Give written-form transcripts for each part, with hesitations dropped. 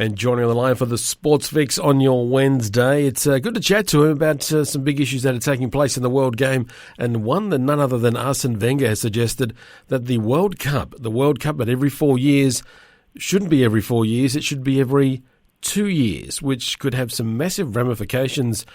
And joining on the line for the SportsFix on your Wednesday, it's good to chat to him about some big issues that are taking place in the World Game, and one that none other than Arsene Wenger has suggested that the World Cup at every 4 years, shouldn't be every 4 years, it should be every 2 years, which could have some massive ramifications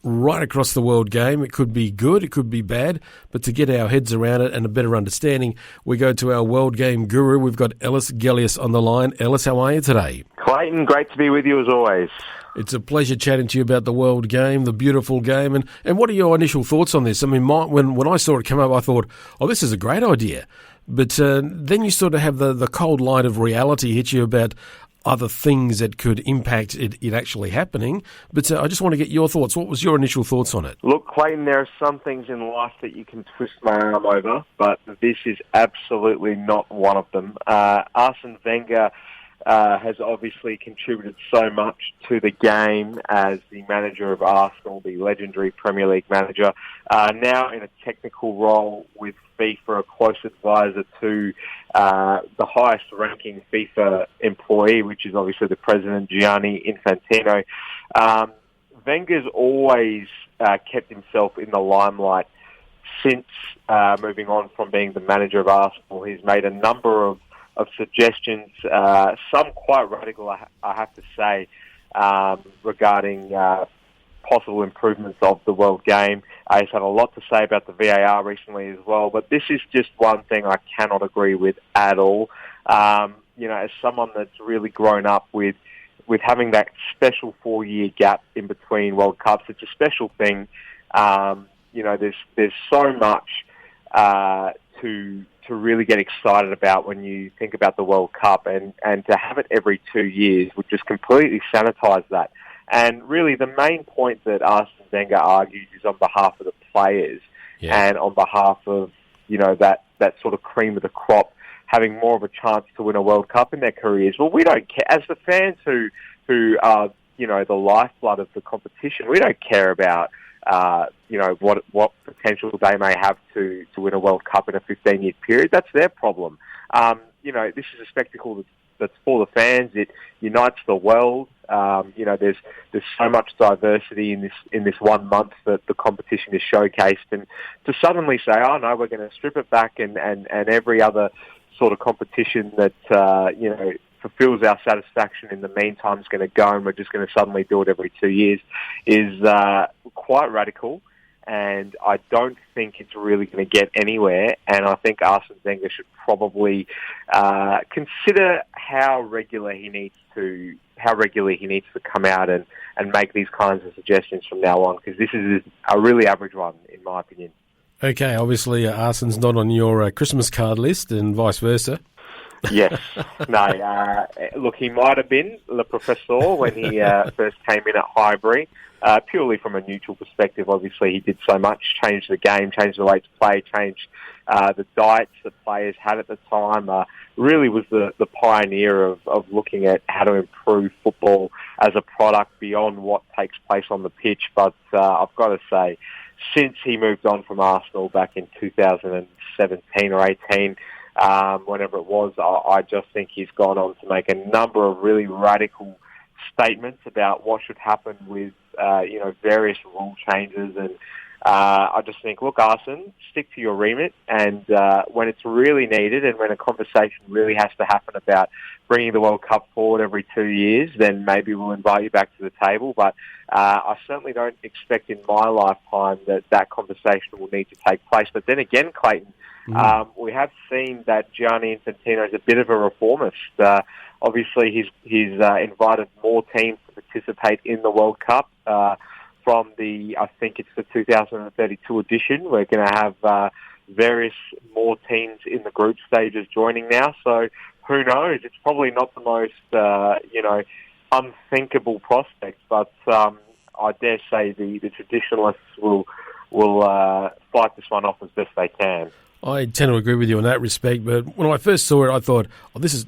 right across the World Game. It could be good, it could be bad, but to get our heads around it and a better understanding, we go to our World Game guru. We've got Ellis Gelios on the line. Ellis, how are you today? Clayton, great to be with you as always. It's a pleasure chatting to you about the World Game, the beautiful game, and what are your initial thoughts on this? I mean, when I saw it come up, I thought, oh, this is a great idea. But then you sort of have the cold light of reality hit you about other things that could impact it actually happening. But I just want to get your thoughts. What was your initial thoughts on it? Look, Clayton, there are some things in life that you can twist my arm over, but this is absolutely not one of them. Arsene Wenger has obviously contributed so much to the game as the manager of Arsenal, the legendary Premier League manager, now in a technical role with FIFA, a close advisor to the highest-ranking FIFA employee, which is obviously the president, Gianni Infantino. Wenger's always kept himself in the limelight since moving on from being the manager of Arsenal. He's made a number of suggestions, some quite radical, I have to say, regarding possible improvements of the World Game. He's had a lot to say about the VAR recently as well, but this is just one thing I cannot agree with at all. As someone that's really grown up with having that special 4-year gap in between World Cups, it's a special thing. There's so much to really get excited about when you think about the World Cup, and to have it every 2 years would just completely sanitise that. And really the main point that Arsene Wenger argues is on behalf of the players and on behalf of, that sort of cream of the crop having more of a chance to win a World Cup in their careers. Well, we don't care. As the fans who are, the lifeblood of the competition, we don't care about what potential they may have to win a World Cup in a 15-year period. That's their problem. This is a spectacle that's for the fans. It unites the world. There's so much diversity in this 1 month that the competition is showcased, and to suddenly say, oh no, we're going to strip it back, and every other sort of competition that fulfills our satisfaction in the meantime is going to go, and we're just going to suddenly do it every 2 years, is quite radical, and I don't think it's really going to get anywhere. And I think Arsene Wenger should probably consider how regularly he needs to come out and make these kinds of suggestions from now on, because this is a really average one, in my opinion. Okay, obviously Arsene's not on your Christmas card list, and vice versa. Yes. No, look, he might have been Le Professeur when he first came in at Highbury. Purely from a neutral perspective, obviously he did so much, changed the game, changed the way to play, changed the diets that players had at the time, really was the pioneer of looking at how to improve football as a product beyond what takes place on the pitch. But I've got to say, since he moved on from Arsenal back in 2017 or 18, whenever it was, I just think he's gone on to make a number of really radical statements about what should happen with various rule changes, and I just think, look, Arsene, stick to your remit, and when it's really needed and when a conversation really has to happen about bringing the World Cup forward every 2 years, then maybe we'll invite you back to the table. But I certainly don't expect in my lifetime that conversation will need to take place. But then again, Clayton, we have seen that Gianni Infantino is a bit of a reformist. Obviously, he's invited more teams to participate in the World Cup from I think it's the 2032 edition. We're going to have various more teams in the group stages joining now. So who knows? It's probably not the most, unthinkable prospect, but I dare say the traditionalists will fight this one off as best they can. I tend to agree with you in that respect, but when I first saw it, I thought,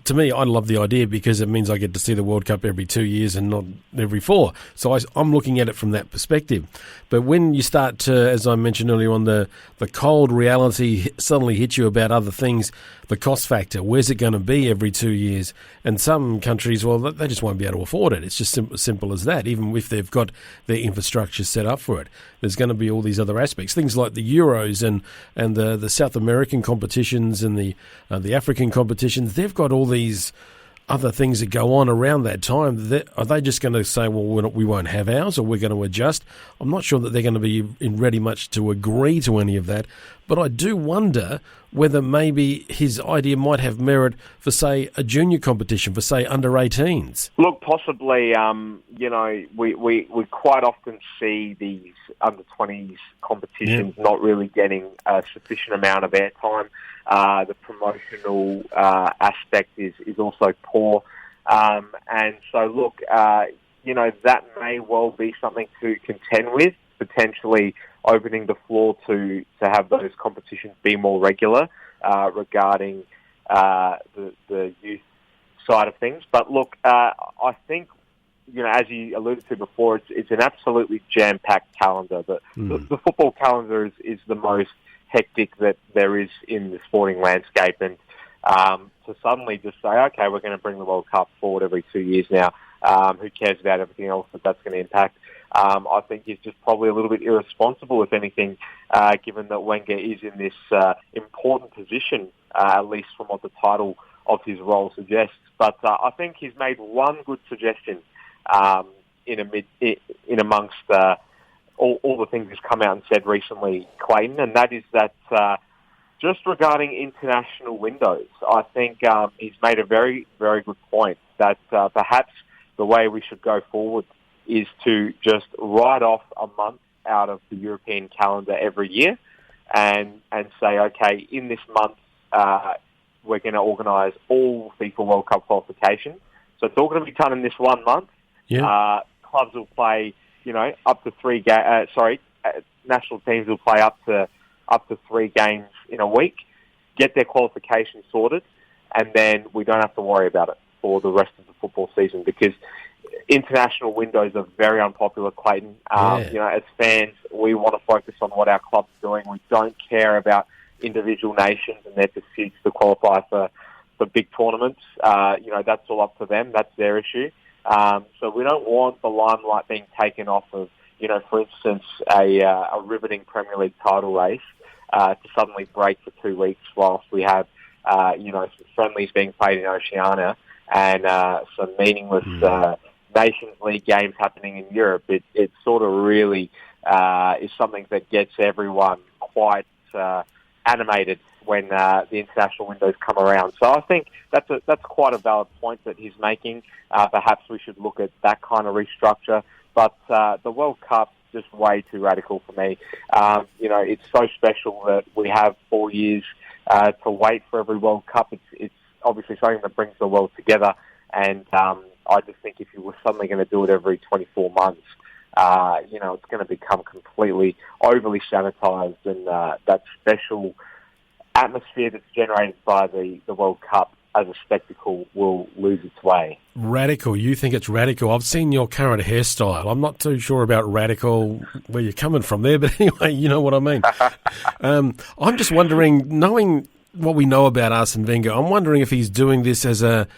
to me, I love the idea because it means I get to see the World Cup every 2 years and not every 4. So I'm looking at it from that perspective. But when you start to, as I mentioned earlier on, the cold reality suddenly hits you about other things, the cost factor, where's it going to be every 2 years? And some countries, well, they just won't be able to afford it. It's just simple as that, even if they've got their infrastructure set up for it. There's going to be all these other aspects, things like the Euros and the South American competitions and the African competitions. They've got all these other things that go on around that time. Are they just going to say, well, we won't have ours, or we're going to adjust? I'm not sure that they're going to be ready much to agree to any of that. But I do wonder whether maybe his idea might have merit for, say, a junior competition, for, say, under-18s. Look, possibly, we quite often see these under-20s competitions not really getting a sufficient amount of airtime. The promotional aspect is also poor. And so, look, that may well be something to contend with, potentially opening the floor to have those competitions be more regular regarding the youth side of things. But look, I think, as you alluded to before, it's an absolutely jam-packed calendar. The football calendar is the most hectic that there is in the sporting landscape, and to suddenly just say, okay, we're going to bring the World Cup forward every 2 years now, who cares about everything else that's going to impact? I think is just probably a little bit irresponsible, if anything, given that Wenger is in this important position, at least from what the title of his role suggests. But I think he's made one good suggestion in amongst all the things he's come out and said recently, Clayton, and that is that just regarding international windows, I think he's made a very, very good point that perhaps the way we should go forward is to just write off a month out of the European calendar every year and say, okay, in this month, we're going to organise all FIFA World Cup qualifications. So it's all going to be done in this 1 month. Yeah. Clubs will play, up to 3 games. National teams will play up to 3 games in a week, get their qualifications sorted, and then we don't have to worry about it for the rest of the football season, because international windows are very unpopular, Clayton. As fans, we want to focus on what our club's doing. We don't care about individual nations and their pursuits to qualify for big tournaments. That's all up to them. That's their issue. So we don't want the limelight being taken off of, for instance, a riveting Premier League title race to suddenly break for 2 weeks whilst we have, some friendlies being played in Oceania and some meaningless Nations League games happening in Europe. It sort of really is something that gets everyone quite animated when the international windows come around. So I think that's quite a valid point that he's making. Perhaps we should look at that kind of restructure. But the World Cup, just way too radical for me. It's so special that we have 4 years to wait for every World Cup. It's obviously something that brings the world together. And I just think if you were suddenly going to do it every 24 months, it's going to become completely overly sanitized, and that special atmosphere that's generated by the World Cup as a spectacle will lose its way. Radical. You think it's radical. I've seen your current hairstyle. I'm not too sure about radical, where you're coming from there, but anyway, you know what I mean. I'm just wondering, knowing what we know about Arsene Wenger, I'm wondering if he's doing this as that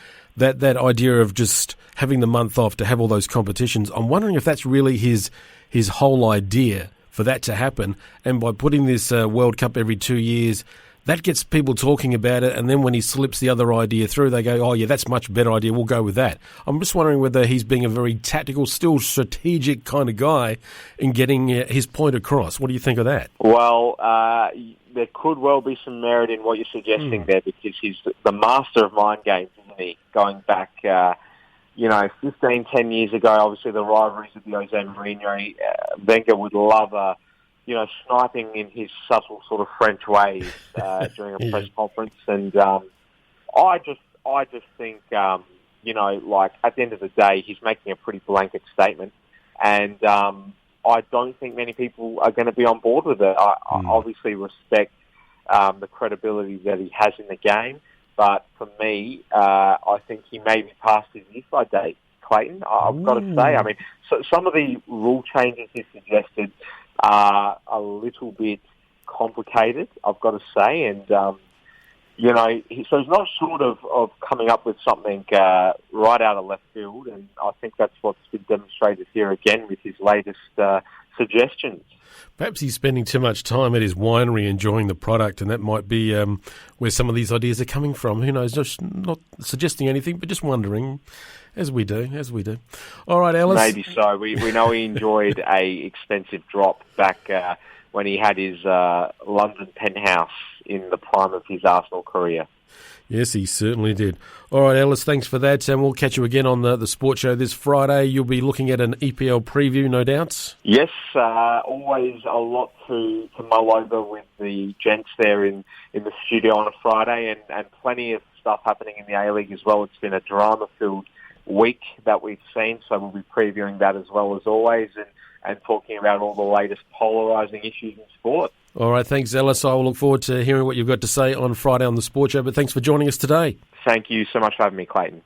idea of just having the month off to have all those competitions. I'm wondering if that's really his whole idea for that to happen. And by putting this World Cup every 2 years, that gets people talking about it. And then when he slips the other idea through, they go, oh, yeah, that's a much better idea. We'll go with that. I'm just wondering whether he's being a very tactical, still strategic kind of guy in getting his point across. What do you think of that? Well, there could well be some merit in what you're suggesting there, because he's the master of mind games, isn't he? Going back, 15, 10 years ago, obviously the rivalries with Jose Mourinho, Wenger would love sniping in his subtle sort of French ways during a press conference. And I just think, at the end of the day, he's making a pretty blanket statement. And I don't think many people are going to be on board with it. I obviously respect the credibility that he has in the game. But for me, I think he may be past his use-by date, Clayton. I've got to say. I mean, so some of the rule changes he suggested are a little bit complicated, I've got to say. And, so he's not short of coming up with something right out of left field. And I think that's what's been demonstrated here again with his latest suggestions. Perhaps he's spending too much time at his winery enjoying the product, and that might be where some of these ideas are coming from. Who knows? Just not suggesting anything, but just wondering, as we do. All right, Ellis. Maybe so. We know he enjoyed a expensive drop back when he had his London penthouse in the prime of his Arsenal career. Yes, he certainly did. All right, Ellis, thanks for that. And we'll catch you again on the Sports Show this Friday. You'll be looking at an EPL preview, no doubt? Yes, always a lot to mull over with the gents there in the studio on a Friday, and plenty of stuff happening in the A-League as well. It's been a drama-filled week that we've seen, so we'll be previewing that as well as always, and talking about all the latest polarising issues in sport. All right, thanks, Ellis. I will look forward to hearing what you've got to say on Friday on the Sports Show, but thanks for joining us today. Thank you so much for having me, Clayton.